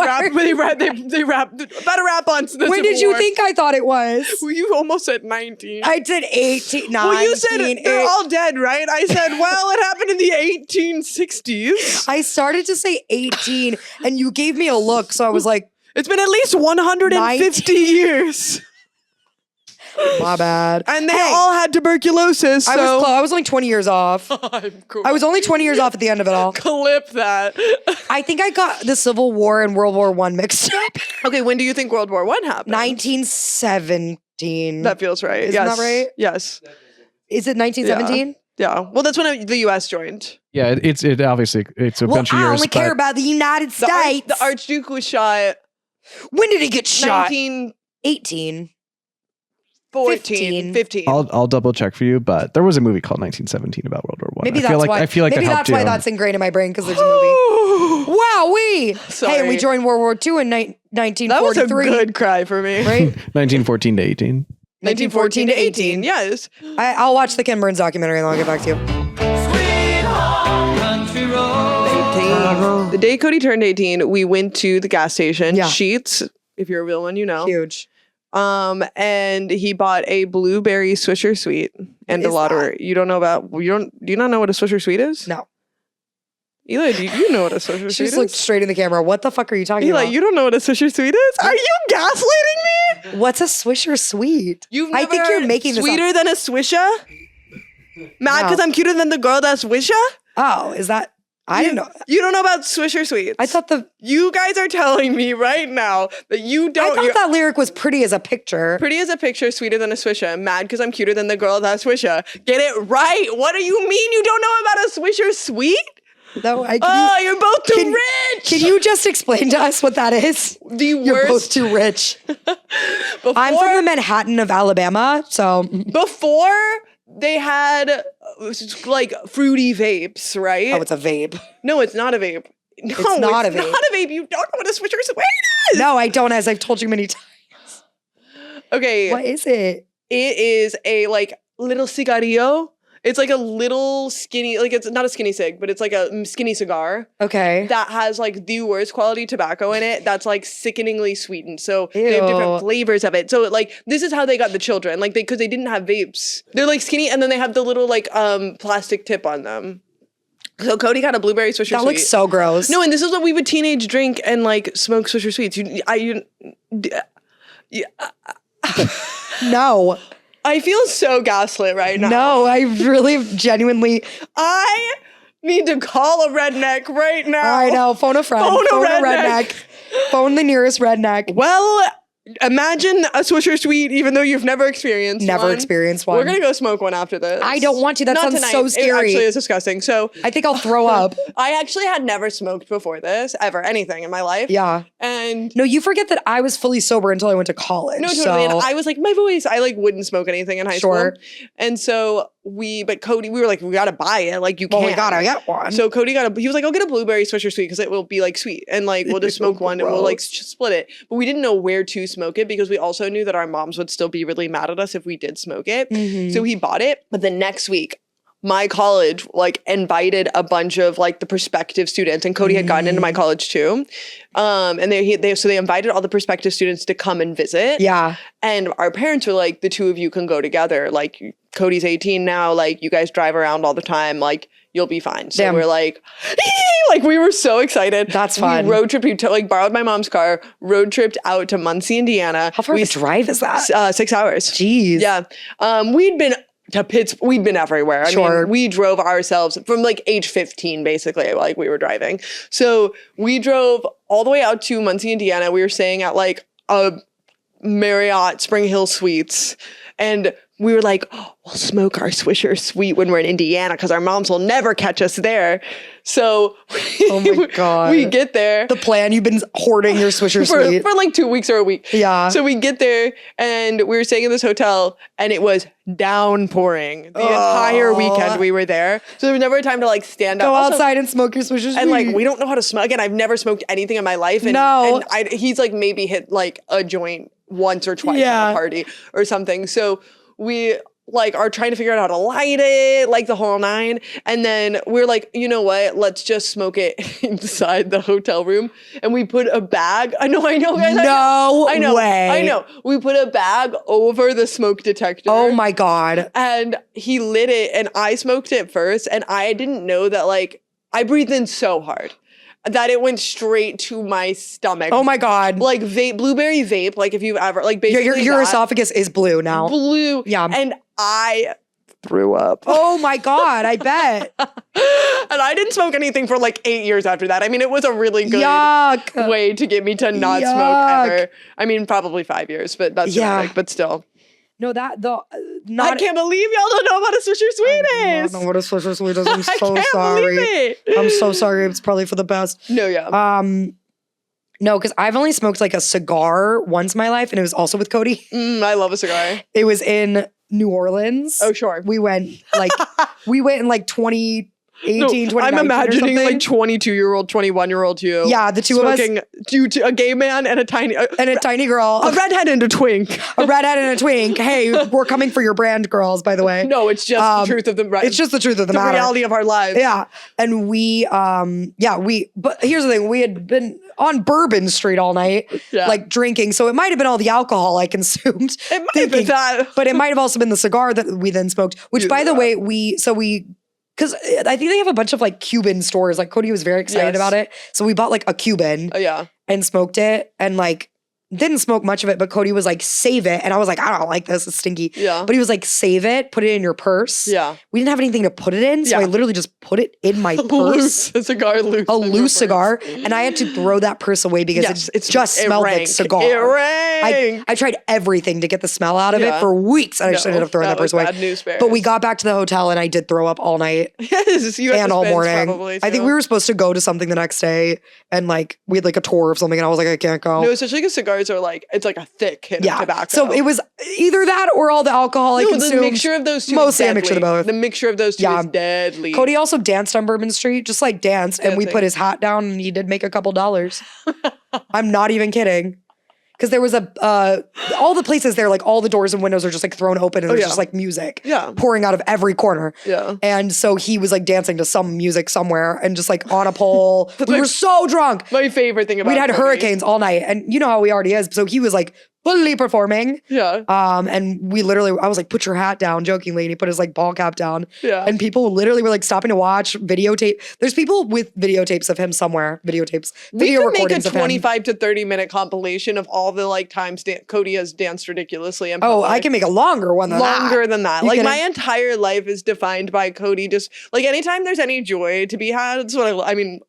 rapped about to rap on the When did you think I thought it was? Well, you almost said 19. I said 18. Well, you said they're all dead, right? I said, well, it happened in the 1860s. I started to say 18, and you gave me a look, so I was like, it's been at least 150 years. My bad. And they all had tuberculosis. So. I was only 20 years off. I'm cool. I was only 20 years off at the end of it all. Clip that. I think I got the Civil War and World War I mixed up. Okay, when do you think World War I happened? 1917. That feels right. Isn't that right? Yes. Is it 1917? Yeah. Well, that's when the U.S. joined. Yeah, it's obviously it's a bunch of years. I only care about the United States. The Archduke was shot. When did he get shot? 1918. 15. I'll double check for you, but there was a movie called 1917 about World War I. Maybe that's why. I feel like maybe that's why that's ingrained in my brain because there's a movie. Wow, Hey, and we joined World War II in 1943. That was a good cry for me. Right? 1914 to 18. 1914 to 18. Yes. I'll watch the Ken Burns documentary and then I'll get back to you. Sweet home country road. The day Cody turned 18, we went to the gas station. Yeah. Sheets, if you're a real one, you know. Huge. And he bought a blueberry Swisher Sweet and a lottery. You don't know about? Do you not know what a Swisher Sweet is? No. Eli, do you know what a Swisher Sweet is? She just looked straight in the camera. What the fuck are you talking about? Eli, you don't know what a Swisher Sweet is? Are you gaslighting me? What's a Swisher Sweet? I think you're making this sweeter up. than a Swisher? Mad because I'm cuter than the girl that's Swisher? Oh, is that? I didn't know. You don't know about Swisher Sweets. I thought you guys are telling me right now that you don't. I thought that lyric was pretty as a picture. Pretty as a picture, sweeter than a Swisher. Mad because I'm cuter than the girl that's Swisher. Get it right. What do you mean you don't know about a Swisher Sweet? No, you're both too rich. Can you just explain to us what that is? You're both too rich. I'm from the Manhattan of Alabama, so before they had like fruity vapes, right? Oh, it's a vape. No, it's not a vape. No, it's not a vape. Not a vape. You don't know what a Swisher Sweet is. No, I don't, as I've told you many times. Okay. What is it? It is a like little cigarillo. It's like a little skinny, like it's not a skinny cig, but it's like a skinny cigar. Okay. That has like the worst quality tobacco in it. That's like sickeningly sweetened. So they have different flavors of it. So like this is how they got the children, like because they didn't have vapes. They're like skinny, and then they have the little like plastic tip on them. So Cody got a blueberry Swisher Sweet. That looks so gross. No, and this is what we would teenage drink and like smoke Swisher Sweets. No. I feel so gaslit right now. No, I really genuinely. I need to call a redneck right now. I know. Phone a friend. Phone a redneck. Phone the nearest redneck. Well, Imagine a Swisher Sweet, even though you've never experienced one. We're going to go smoke one after this. I don't want to. That sounds tonight. so scary. It actually is disgusting. So I think I'll throw up. I actually had never smoked before this, ever, anything in my life. Yeah. And no, you forget that I was fully sober until I went to college. No, totally. So. And I was like, my voice, I like wouldn't smoke anything in high school. And so but Cody, we were like, we got to buy it. Like you can't. Well, we got to get one. So Cody he was like, I'll get a blueberry Swisher Sweet because it will be like sweet. And like, we'll just smoke one and we'll like split it. But we didn't know where to smoke it because we also knew that our moms would still be really mad at us if we did smoke it. Mm-hmm. So he bought it. But the next week, my college like invited a bunch of like the prospective students, and Cody had gotten into my college too. And they invited all the prospective students to come and visit. Yeah. And our parents were like, the two of you can go together. Like Cody's 18 now. Like you guys drive around all the time. Like you'll be fine. So we're like, like we were so excited. That's fun. We road tripped, like borrowed my mom's car, road tripped out to Muncie, Indiana. How far of a drive is that? 6 hours. Jeez. Yeah. We'd been to Pittsburgh. We'd been everywhere. I mean, we drove ourselves from like age 15, basically, like we were driving. So we drove all the way out to Muncie, Indiana. We were staying at like a Marriott Spring Hill Suites. And we were like, we'll smoke our Swisher Sweet when we're in Indiana because our moms will never catch us there. So oh my God. We get there. The plan, you've been hoarding your Swisher Sweet. For like 2 weeks or a week. Yeah. So we get there and we were staying in this hotel and it was downpouring the entire weekend we were there. So there was never a time to like stand up. Go outside and smoke your Swisher Sweet. And like, we don't know how to smoke. Again, I've never smoked anything in my life. And he's like maybe hit like a joint once or twice at a party or something. So we like are trying to figure out how to light it, like the whole nine. And then we're like, you know what? Let's just smoke it inside the hotel room. And we put a bag. I know, guys. No way. I know. We put a bag over the smoke detector. Oh my God. And he lit it and I smoked it first. And I didn't know that like I breathed in so hard that it went straight to my stomach. Oh my God. Like blueberry vape, like if you've ever, like basically your esophagus is blue now. Blue. Yeah. And I threw up. Oh my God, I bet. And I didn't smoke anything for like 8 years after that. I mean, it was a really good way to get me to not smoke ever. I mean, probably 5 years, but that's dramatic, but still. No, I can't believe y'all don't know what a Swisher Sweet is. I don't know what a Swisher Sweet is. I'm so sorry. I'm so sorry. It's probably for the best. No, yeah. No, because I've only smoked like a cigar once in my life, and it was also with Cody. I love a cigar. It was in New Orleans. Oh, sure. We went in like 2018, 2019 I'm imagining like 22-year-old, 21-year-old you. Yeah, the two of us. A gay man and a tiny girl. A redhead and a twink. A redhead and a twink. Hey, we're coming for your brand, girls, by the way. No, it's just the truth of the It's just the truth of the matter. The reality of our lives. Yeah. And but here's the thing. We had been on Bourbon Street all night, like drinking. So it might have been all the alcohol I consumed. It might have been that. But it might have also been the cigar that we then smoked, which by the way, because I think they have a bunch of like Cuban stores. Like Cody was very excited about it. So we bought like a Cuban and smoked it and like didn't smoke much of it, but Cody was like, save it. And I was like, I don't like this. It's stinky. Yeah. But he was like, save it. Put it in your purse. Yeah. We didn't have anything to put it in. So I literally just put it in my purse. A cigar loose. A loose cigar. And I had to throw that purse away because it just smelled like cigar. It rang. I tried everything to get the smell out of it for weeks. And I just ended up throwing that purse away. Bad news bears. But we got back to the hotel and I did throw up all night. Yes. And all morning. I think we were supposed to go to something the next day. And like, we had like a tour of something. And I was like, I can't go. No, especially because cigars are like, it's like a thick hit of tobacco. So it was either that or all the alcohol I consumed. The mixture of those two Mostly is a mixture of both. The mixture of those two is deadly. Cody also danced on Bourbon Street, just like danced, and we put his hat down and he did make a couple dollars. I'm not even kidding. Because there was all the places there, like all the doors and windows are just like thrown open and there's just like music pouring out of every corner. Yeah. And so he was like dancing to some music somewhere and just like on a pole. We were so drunk. My favorite thing about We'd had hurricanes all night and you know how he already is. So he was like fully performing. Yeah. And we literally, I was like, put your hat down jokingly. And he put his like ball cap down. Yeah. And people literally were like stopping to watch videotape. There's people with videotapes of him somewhere. Video recordings make a 25 to 30 minute compilation of all the like times Cody has danced ridiculously. In public. I can make a longer one than that. Longer than that. Like my entire life is defined by Cody. Just like anytime there's any joy to be had, that's what I mean.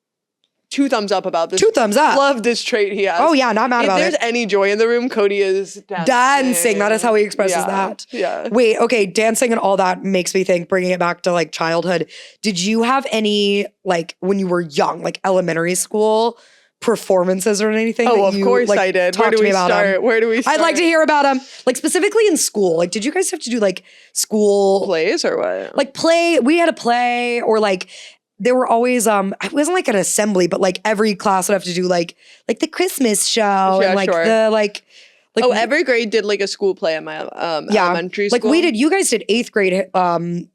2 thumbs up about this. 2 thumbs up. Love this trait he has. Oh yeah, not mad about it. If there's any joy in the room, Cody is dancing. That is how he expresses that. Yeah. Wait, okay, dancing and all that makes me think, bringing it back to like childhood. Did you have any, like when you were young, like elementary school performances or anything? Oh, that of you, course like, I did. Talk Where do to me we about start? them. Where do we start? I'd like to hear about them. Like specifically in school. Like, did you guys have to do like school plays or what? Like play? We had a play, or like there were always it wasn't like an assembly, but like every class would have to do like the Christmas show and like the like every grade did like a school play at my elementary school. Like we did, you guys did 8th grade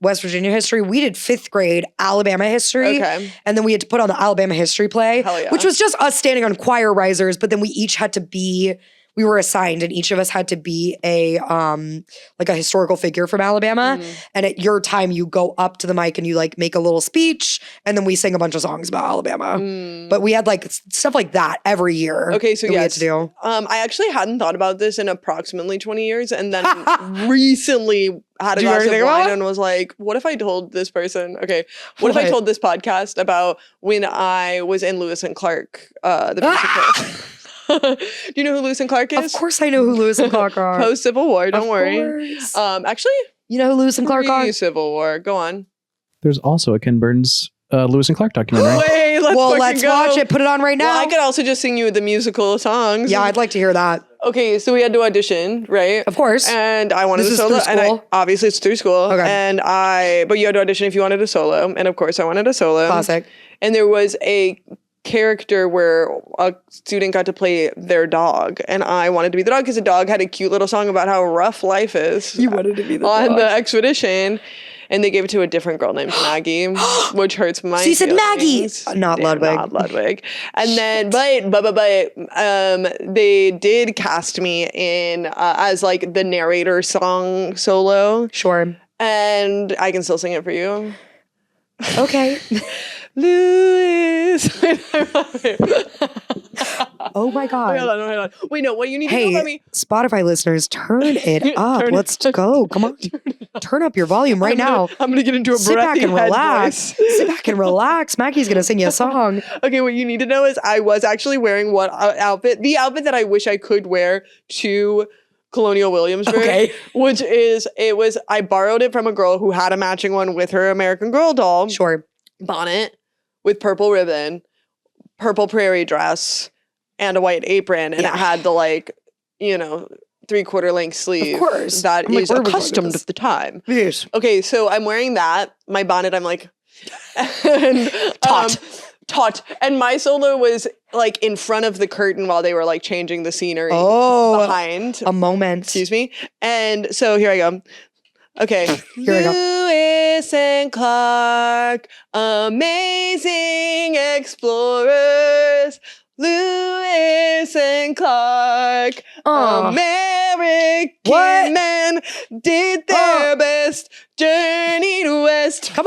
West Virginia history. We did 5th grade Alabama history. Okay. And then we had to put on the Alabama history play, which was just us standing on choir risers, but then we each had to be, we were assigned and each of us had to be a like a historical figure from Alabama. And at your time you go up to the mic and you like make a little speech and then we sing a bunch of songs about Alabama. But we had like stuff like that every year. Okay, so we had to do. I actually hadn't thought about this in approximately 20 years and then recently had a glass of wine and was like, what if I told this person, what if I told this podcast about when I was in Lewis and Clark, the musical? Do you know who Lewis and Clark is? Of course I know who Lewis and Clark are. Post-Civil War, don't worry. Actually, you know who Lewis and Clark are? Civil War, go on. There's also a Ken Burns Lewis and Clark documentary. Wait, let's go. Watch it. Put it on right now. Well, I could also just sing you the musical songs. Yeah, I'd like to hear that. Okay, so we had to audition, right? Of course. And I wanted this a solo. Is through school? Obviously, it's through school. Okay. But you had to audition if you wanted a solo. And of course, I wanted a solo. Classic. And there was a character where a student got to play their dog, and I wanted to be the dog because the dog had a cute little song about how rough life is. You wanted to be the dog on the expedition, and they gave it to a different girl named Maggie, which hurts my. So you said feelings. Maggie, not Ludwig. Not Ludwig. And then, but they did cast me in as like the narrator song solo. Sure. And I can still sing it for you. Okay. Lewis. Oh my God. Hold on. Wait, no, what you need to know about me. Spotify listeners, turn it up. Let's go. Come on. Turn up your volume right now. I'm going to get into a Sit back and relax. voice. Sit back and relax. Maggie's going to sing you a song. Okay, what you need to know is I was actually wearing the outfit that I wish I could wear to Colonial Williamsburg, which is, I borrowed it from a girl who had a matching one with her American Girl doll. Sure. Bonnet with purple ribbon, purple prairie dress, and a white apron. And it had the 3/4 length sleeve. Of course. That is accustomed at the time. Yes. Okay, so I'm wearing that. My bonnet, I'm like, and, taut. And my solo was like in front of the curtain while they were like changing the scenery behind. A moment. Excuse me. And so here I go. Okay. Here we go. Lewis and Clark, amazing explorers. Lewis and Clark, American men, did their best, journeyed west for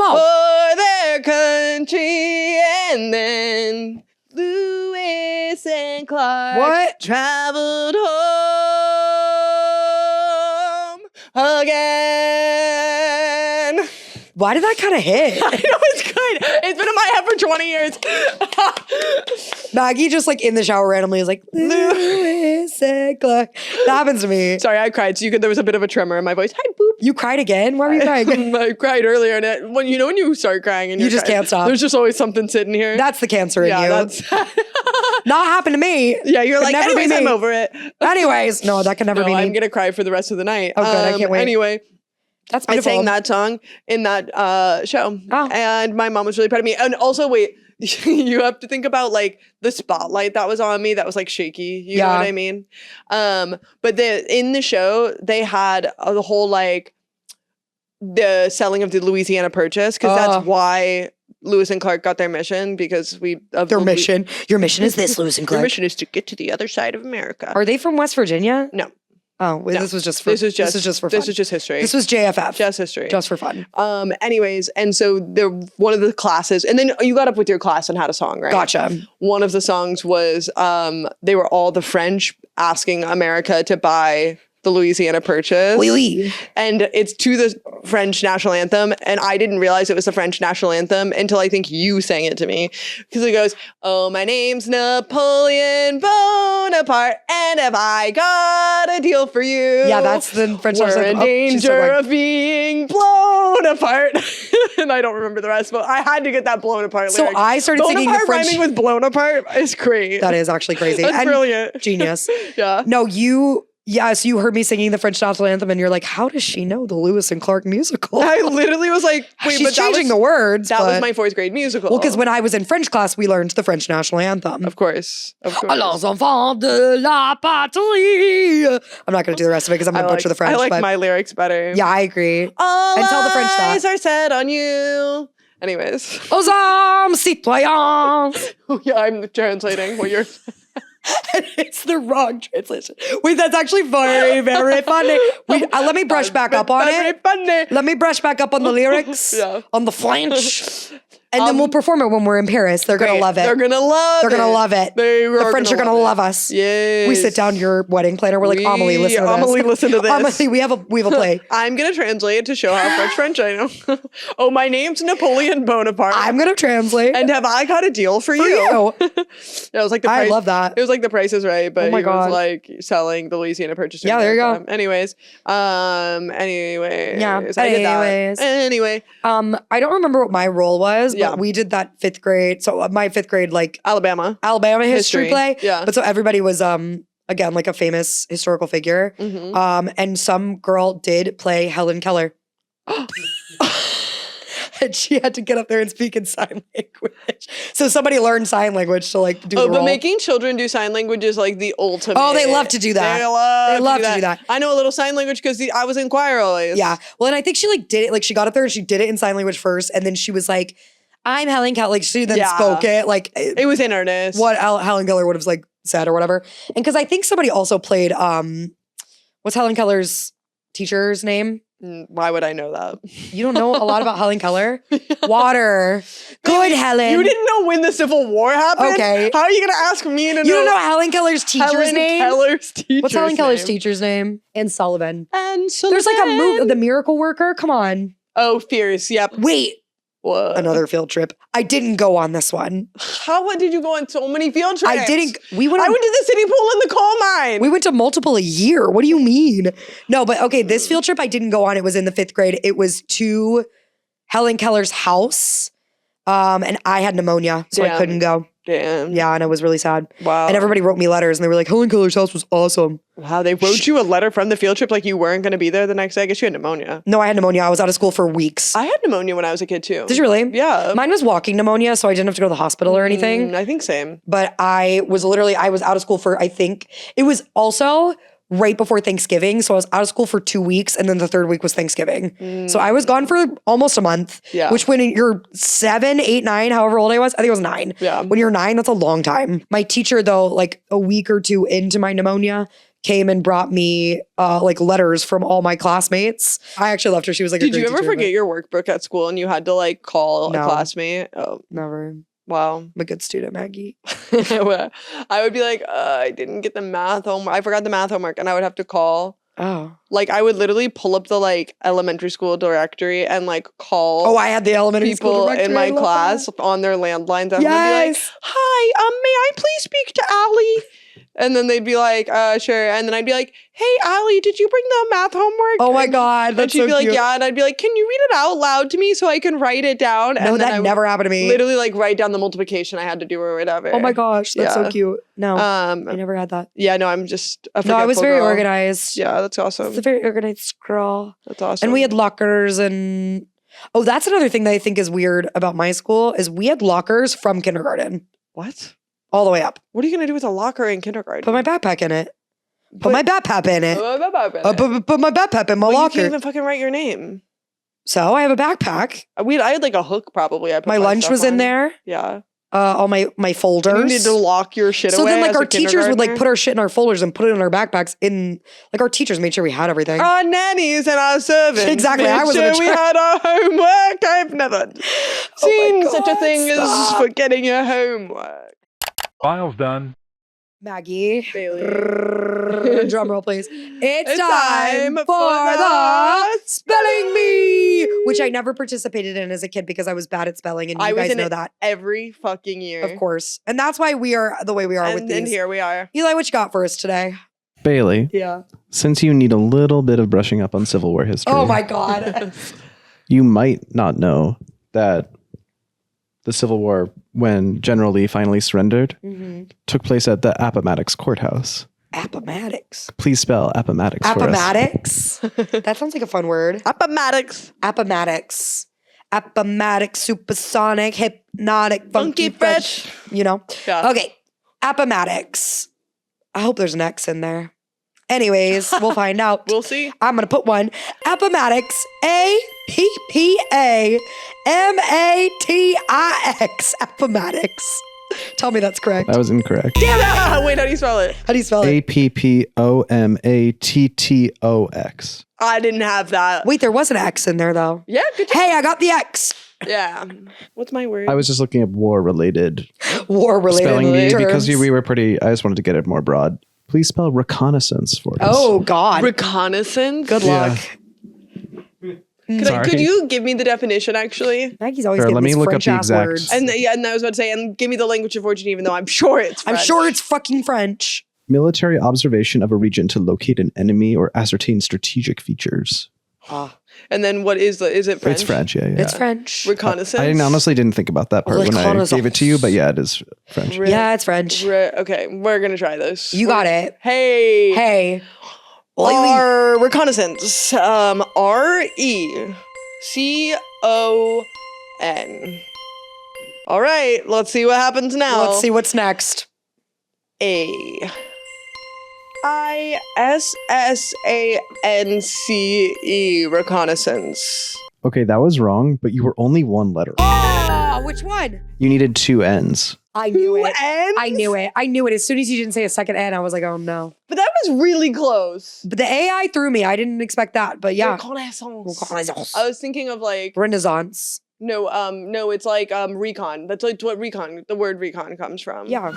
their country, and then Lewis and Clark traveled home again. Why did that kind of hit? I know, it's good. It's been in my head for 20 years. Maggie just like in the shower randomly is like, Lewis and Clark. That happens to me. Sorry, I cried. So there was a bit of a tremor in my voice. Hi, boop. You cried again? Why were you crying? I cried earlier. And when you start crying and you just can't stop. There's just always something sitting here. That's the cancer in you. That's not happened to me. Yeah, you're like, anyways, I'm over it. Anyways, no, that can never be me. I'm going to cry for the rest of the night. Oh, good. I can't wait. Anyway. That's beautiful. I sang that song in that show. And my mom was really proud of me. And also, wait, you have to think about like the spotlight that was on me that was like shaky. You know what I mean? But in the show, they had the whole like the selling of the Louisiana Purchase because that's why Lewis and Clark got their mission because their mission. Your mission is this, Lewis and Clark. Your mission is to get to the other side of America. Are they from West Virginia? No. Oh, wait, no. This is just for fun. This is just history. This was JFF. Just history. Just for fun. Anyways, and so one of the classes, and then you got up with your class and had a song, right? Gotcha. One of the songs was they were all the French asking America to buy the Louisiana Purchase. Oui, oui. And it's to the French national anthem. And I didn't realize it was the French national anthem until I think you sang it to me. Because it goes, oh, my name's Napoleon Bonaparte. And have I got a deal for you? Yeah, that's the French national anthem. We're in danger of being blown apart. And I don't remember the rest, but I had to get that blown apart So lyric. I started singing the French. Rhyming with blown apart is great. That is actually crazy. That's brilliant. Genius. Yeah. No, yes, you heard me singing the French national anthem and you're like, how does she know the Lewis and Clark musical? I literally was like, wait, She's but changing the words. That was my 4th grade musical. Well, because when I was in French class, we learned the French national anthem. Of course. Alors, enfants de la patrie. I'm not going to do the rest of it because I'm going to butcher the French. I like my lyrics better. Yeah, I agree. All and tell the French that. eyes are set on you. Anyways. Aux hommes citoyens. Yeah, I'm translating what you're It's the wrong translation. Wait, that's actually very, very funny. Let me brush back up on it. Let me brush back up on the lyrics, on the French. And then we'll perform it when we're in Paris. They're going to love it. They're going to love it. They're going to love it. The French are going to love us. Yes. We sit down your wedding planner. We're like, Amelie, listen to this. Amelie, listen to this. Amelie, we have a play. I'm going to translate it to show how French I know. Oh, my name's Napoleon Bonaparte. I'm going to translate. And have I got a deal for you? It was like the price. I love that. It was like The Price is Right, but he was like selling the Louisiana Purchase. Yeah, there you go. Anyways. Yeah. Anyway. I don't remember what my role was, but we did that 5th grade. So my 5th grade, like Alabama history play. Yeah. But so everybody was again like a famous historical figure. Mm-hmm. And some girl did play Helen Keller. And she had to get up there and speak in sign language. So somebody learned sign language to like do the role. But making children do sign language is like the ultimate. Oh, they love to do that. They love to do that. that. I know a little sign language because I was in choir always. Yeah. Well, and I think she like did it. Like she got up there and she did it in sign language first, and then she was like, "I'm Helen Keller." Like she then spoke it. Like it was in earnest. What Helen Keller would have like said or whatever. And because I think somebody also played what's Helen Keller's teacher's name? Why would I know that? You don't know a lot about Helen Keller? Water. Good, Helen. You didn't know when the Civil War happened? Okay. How are you going to ask me to know? You don't know Helen Keller's teacher's name? What's Helen Keller's name? Teacher's name? Anne Sullivan. Anne Sullivan. There's like a movie, The Miracle Worker. Come on. Oh, Fierce. Yep. Wait. What? Another field trip. I didn't go on this one. What did you go on so many field trips? I didn't. I went to the city pool and the coal mine. We went to multiple a year. What do you mean? No, but okay, this field trip I didn't go on. It was in the 5th grade. It was to Helen Keller's house. And I had pneumonia, so I couldn't go. Damn. Yeah, and it was really sad. Wow. And everybody wrote me letters and they were like, Helen Keller's house was awesome. Wow, they wrote you a letter from the field trip like you weren't going to be there the next day? I guess you had pneumonia. No, I had pneumonia. I was out of school for weeks. I had pneumonia when I was a kid too. Did you really? Yeah. Mine was walking pneumonia, so I didn't have to go to the hospital or anything. I think same. But I was out of school for, I think, it was also right before Thanksgiving. So I was out of school for 2 weeks and then the 3rd week was Thanksgiving. So I was gone for almost a month. Yeah. Which when you're 7, 8, 9, however old I was, I think I was 9. Yeah. When you're 9, that's a long time. My teacher though, like a week or 2 into my pneumonia, came and brought me like letters from all my classmates. I actually loved her. She was like, did you ever forget your workbook at school and you had to like call a classmate? Oh, never. Wow. I'm a good student, Maggie. I would be like, I didn't get the math homework. I forgot the math homework and I would have to call. Oh. Like I would literally pull up the like elementary school directory and like call. Oh, I had the elementary school directory in my class on their landlines. And yes. I'd be like, hi, may I please speak to Allie? And then they'd be like, sure. And then I'd be like, hey, Allie, did you bring the math homework? Oh my God, that's so cute. And she'd be like, cute. yeah. And I'd be like, can you read it out loud to me so I can write it down? No, and that never happened to me. Literally like write down the multiplication I had to do or whatever. Oh my gosh, that's so cute. No, I never had that. Yeah, no, I'm just a No, I was very girl. organized. Yeah, that's awesome. It's a very organized girl. That's awesome. And we had lockers and... Oh, that's another thing that I think is weird about my school is we had lockers from kindergarten. What? All the way up. What are you going to do with a locker in kindergarten? Put my backpack in it. Put my backpack in it. Put my backpack in my locker. You can't even fucking write your name. So I have a backpack. I had like a hook probably. I put my lunch was in there. Yeah. All my folders. You need to lock your shit away. So then like our teachers would like put our shit in our folders and put it in our backpacks in like our teachers made sure we had everything. Our nannies and our servants. Exactly. I was sure we had our homework. I've never seen such a thing as forgetting your homework. File's done. Maggie. Bailey. Drum roll, please. It's time for the Spelling Bee, which I never participated in as a kid because I was bad at spelling, and you guys know that. Every fucking year. Of course. And that's why we are the way we are with these. And here we are. Eli, what you got for us today? Bailey. Yeah. Since you need a little bit of brushing up on Civil War history. Oh my God. You might not know that the Civil War, when General Lee finally surrendered, took place at the Appomattox Courthouse. Appomattox. Please spell Appomattox for us. Appomattox? That sounds like a fun word. Appomattox. Appomattox. Appomattox, supersonic, hypnotic, funky, fresh. You know? Yeah. Okay. Appomattox. I hope there's an X in there. Anyways, we'll find out. We'll see. I'm going to put one. Appomattox. Appomattox. Appomattox. Tell me that's correct. That was incorrect. Damn it! Wait, how do you spell it? How do you spell it? Appomattox. I didn't have that. Wait, there was an X in there though. Yeah, good job. Hey, I got the X. Yeah. What's my word? I was just looking at war-related War-related spelling bee terms. because we were pretty. I just wanted to get it more broad. Please spell reconnaissance for us. Oh God. Reconnaissance. Good luck. Could you give me the definition actually? Maggie's always Sure, getting let me these look up French the ass exact- words. And I was about to say, and give me the language of origin, even though I'm sure it's French. I'm sure it's fucking French. Military observation of a region to locate an enemy or ascertain strategic features. And then what is it French? It's French, yeah. It's French. Reconnaissance. I honestly didn't think about that part when I gave it to you, but yeah, it is French. Yeah, it's French. Okay, we're going to try this. You got it. Hey. Hey. Our reconnaissance. RECON. All right, let's see what happens now. Let's see what's next. ISSANCE reconnaissance. Okay, that was wrong, but you were only one letter. Oh, which one? You needed two N's. I knew it. N's? I knew it. I knew it. As soon as you didn't say a second N, I was like, oh no. But that was really close. But the AI threw me. I didn't expect that. But yeah. Reconnaissance. I was thinking of like Renaissance. no, it's like recon. That's like what the word recon comes from. Yeah.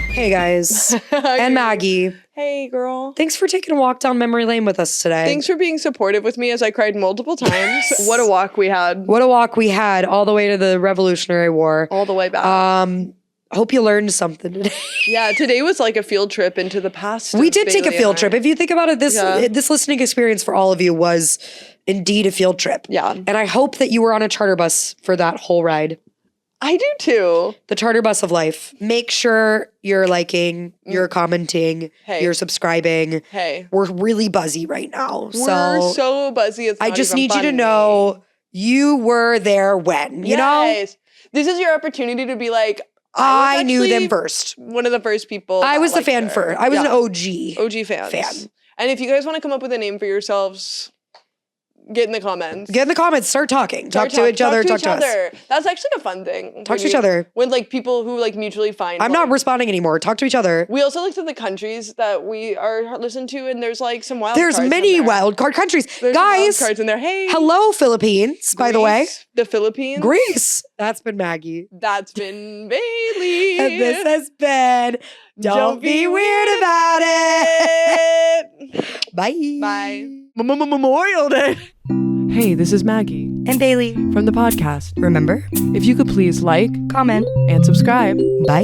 Hey guys. And Maggie. Hey girl. Thanks for taking a walk down memory lane with us today. Thanks for being supportive with me as I cried multiple times. What a walk we had. What a walk we had all the way to the Revolutionary War. All the way back. Hope you learned something today. Yeah, today was like a field trip into the past. We did take a field trip. If you think about it, this listening experience for all of you was indeed a field trip. Yeah. And I hope that you were on a charter bus for that whole ride. I do too. The charter bus of life. Make sure you're liking, you're commenting, you're subscribing. Hey. We're really buzzy right now. We're so buzzy. It's I not just even need you to funny. know you were there when, you know? This is your opportunity to be like, I knew them first. One of the first people. I was the fan first. I was an OG. OG fans. And if you guys want to come up with a name for yourselves, get in the comments. Get in the comments. Start talking. Talk to each other. Talk to us. That's actually a fun thing. Talk to each other. When like people who like mutually find. I'm not responding anymore. Talk to each other. We also looked at the countries that we are listened to, and there's like some wild. There's many wild card countries. There's guys, wild cards in there. Hey, hello Philippines. By the way, the Philippines. Greece. That's been Maggie. That's been Bailey. And this has been. Don't be weird about it. Bye. Bye. Memorial Day. Hey, this is Maggie And Bailey. from the podcast. Remember? If you could please like, Comment. and subscribe. Bye.